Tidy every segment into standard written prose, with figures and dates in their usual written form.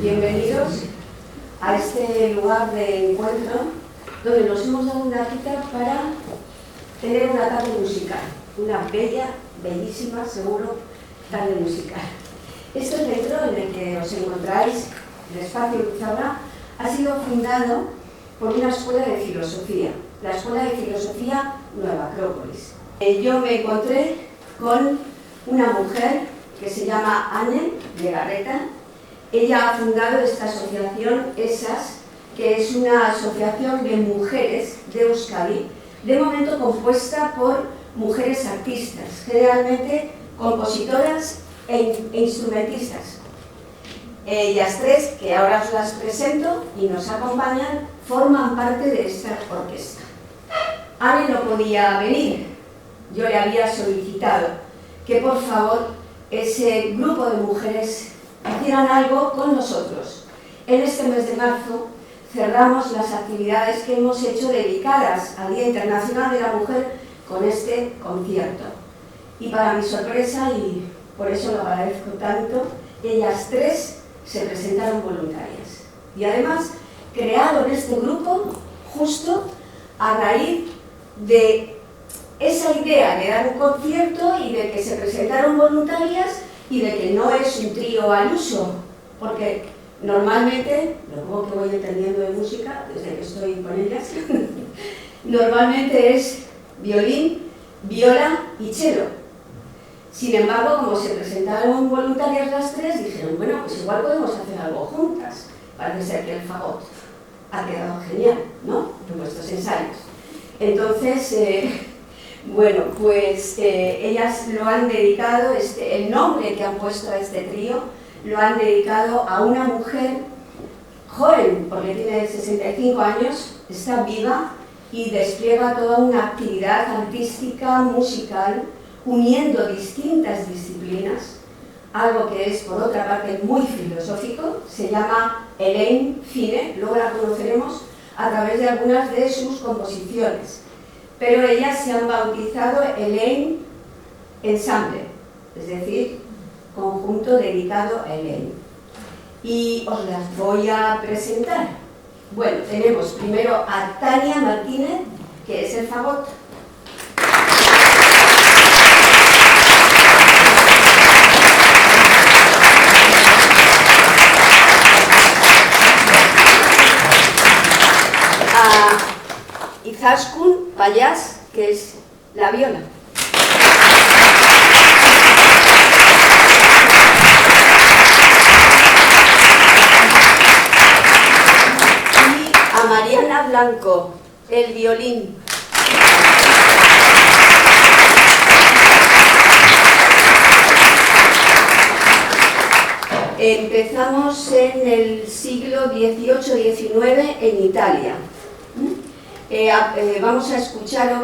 Bienvenidos a este lugar de encuentro donde nos hemos dado una cita para tener una tarde musical, una bella, bellísima, seguro, tarde musical. Este centro en el que os encontráis, el espacio Luzabra, ha sido fundado por una escuela de filosofía, la Escuela de Filosofía Nueva Acrópolis. Yo me encontré con una mujer que se llama Anne Legarreta. Ella ha fundado esta asociación ESAS, que es una asociación de mujeres de Euskadi, de momento compuesta por mujeres artistas, generalmente compositoras e instrumentistas. Ellas tres, que ahora os las presento y nos acompañan, forman parte de esta orquesta. Anne no podía venir. Yo le había solicitado que por favor ese grupo de mujeres hicieran algo con nosotros. En este mes de marzo cerramos las actividades que hemos hecho dedicadas al Día Internacional de la Mujer con este concierto. Y para mi sorpresa, y por eso lo agradezco tanto, ellas tres se presentaron voluntarias. Y además crearon este grupo justo a raíz de esa idea de dar un concierto y de que se presentaron voluntarias y de que no es un trío al uso, porque normalmente, lo poco que voy entendiendo de música desde que estoy con ellas, normalmente es violín, viola y cello. Sin embargo, como se presentaron voluntarias las tres, dijeron, bueno, pues igual podemos hacer algo juntas. Parece ser que el fagot ha quedado genial, ¿no?, en vuestros ensayos. Entonces, bueno, pues ellas lo han dedicado, el nombre que han puesto a este trío, lo han dedicado a una mujer joven, porque tiene 65 años, está viva y despliega toda una actividad artística, musical, uniendo distintas disciplinas, algo que es, por otra parte, muy filosófico. Se llama Elaine Fine, luego la conoceremos a través de algunas de sus composiciones. Pero ellas se han bautizado Elaine Ensemble, es decir, conjunto dedicado a Elaine. Y os las voy a presentar. Bueno, tenemos primero a Tania Martínez, que es el fagot. A Izaskun Payas, que es la viola. Y a Mariana Blanco, el violín. Empezamos en el siglo XVIII-XIX en Italia. Vamos a escuchar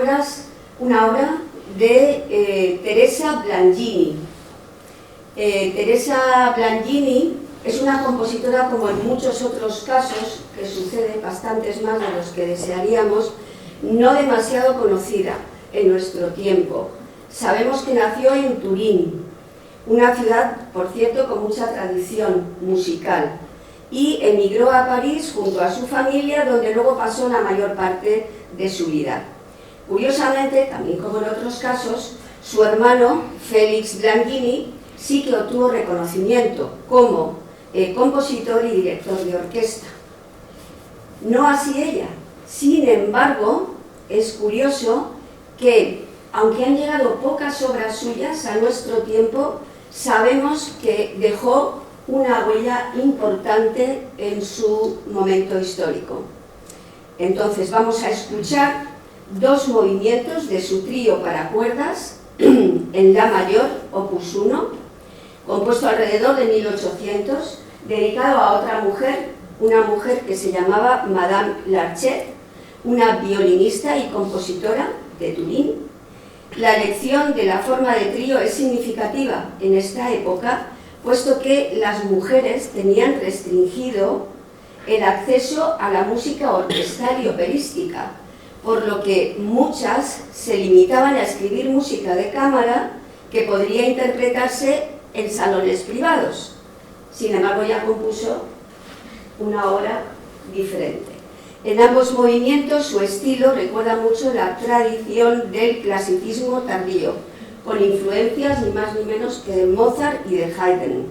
una obra de Teresa Blangini. Teresa Blangini es una compositora, como en muchos otros casos, que sucede bastantes más de los que desearíamos, no demasiado conocida en nuestro tiempo. Sabemos que nació en Turín, una ciudad, por cierto, con mucha tradición musical, y emigró a París junto a su familia, donde luego pasó la mayor parte de su vida. Curiosamente, también como en otros casos, su hermano, Félix Blangini, sí que obtuvo reconocimiento como compositor y director de orquesta. No así ella. Sin embargo, es curioso que, aunque han llegado pocas obras suyas a nuestro tiempo, sabemos que dejó una huella importante en su momento histórico. Entonces vamos a escuchar dos movimientos de su trío para cuerdas en La mayor, opus 1, compuesto alrededor de 1800, dedicado a otra mujer, una mujer que se llamaba Madame Larchet, una violinista y compositora de Turín. La elección de la forma de trío es significativa en esta época, puesto que las mujeres tenían restringido el acceso a la música orquestal y operística, por lo que muchas se limitaban a escribir música de cámara que podría interpretarse en salones privados. Sin embargo, ya compuso una hora diferente. En ambos movimientos su estilo recuerda mucho la tradición del clasicismo tardío, con influencias ni más ni menos que de Mozart y de Haydn,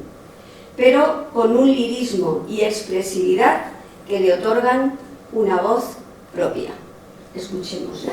pero con un lirismo y expresividad que le otorgan una voz propia. Escuchémosla.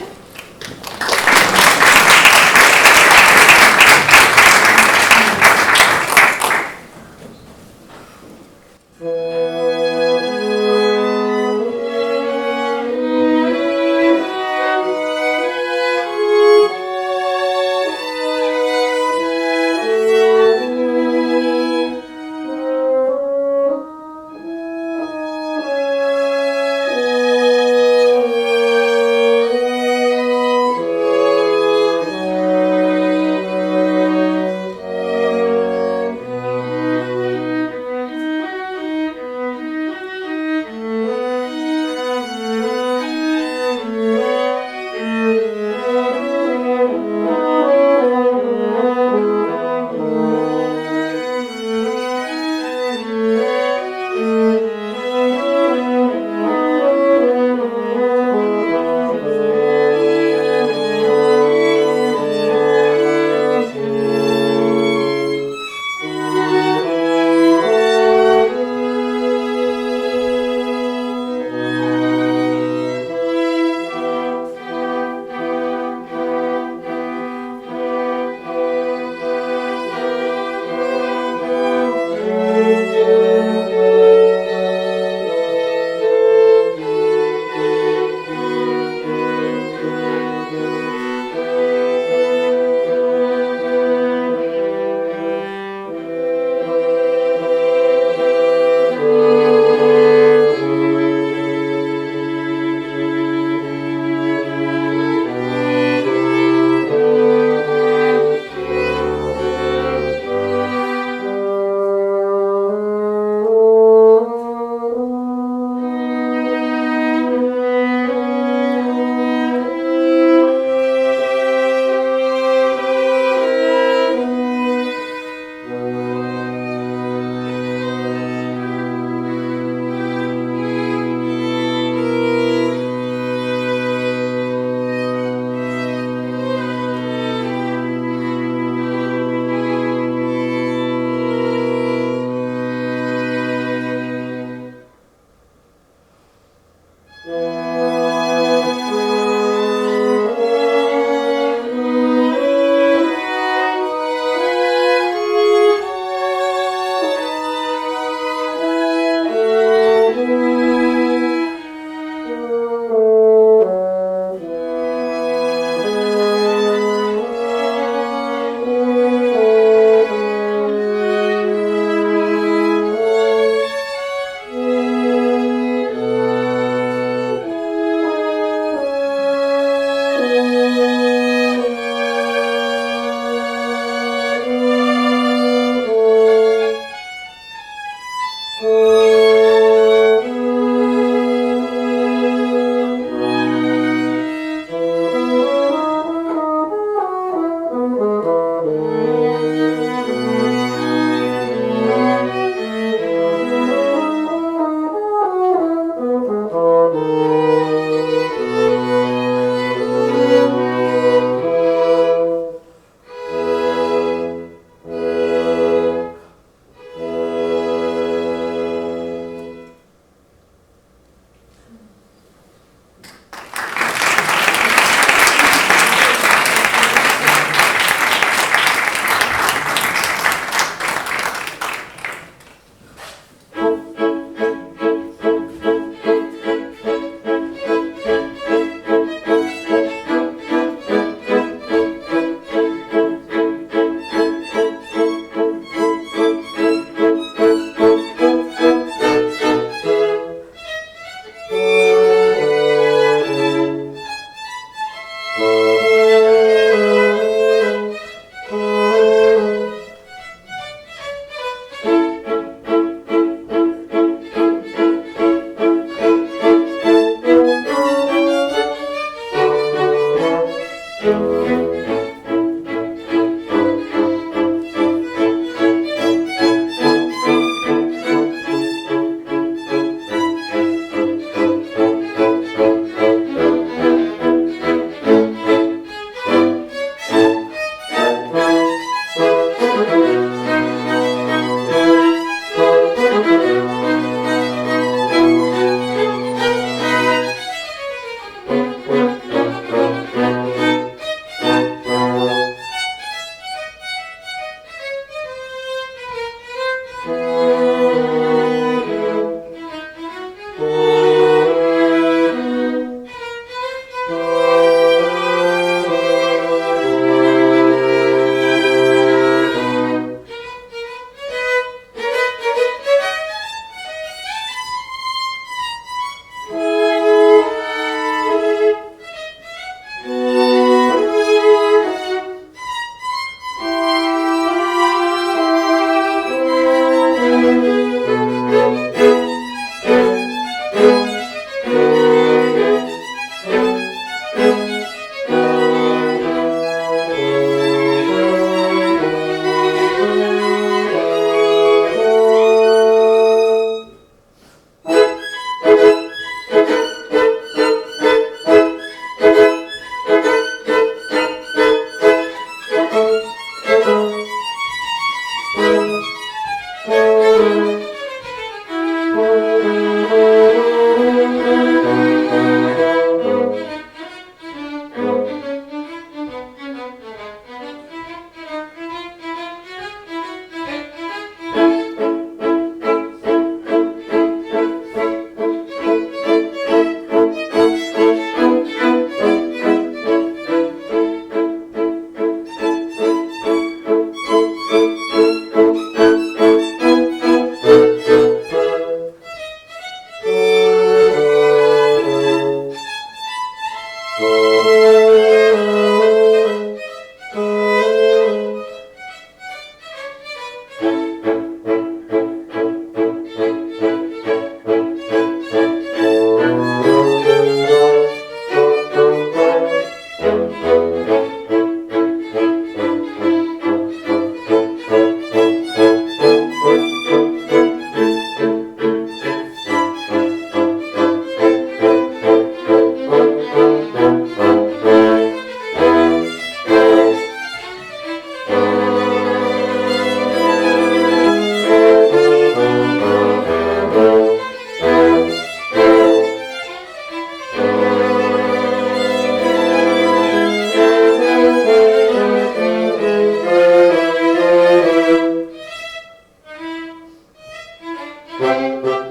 Música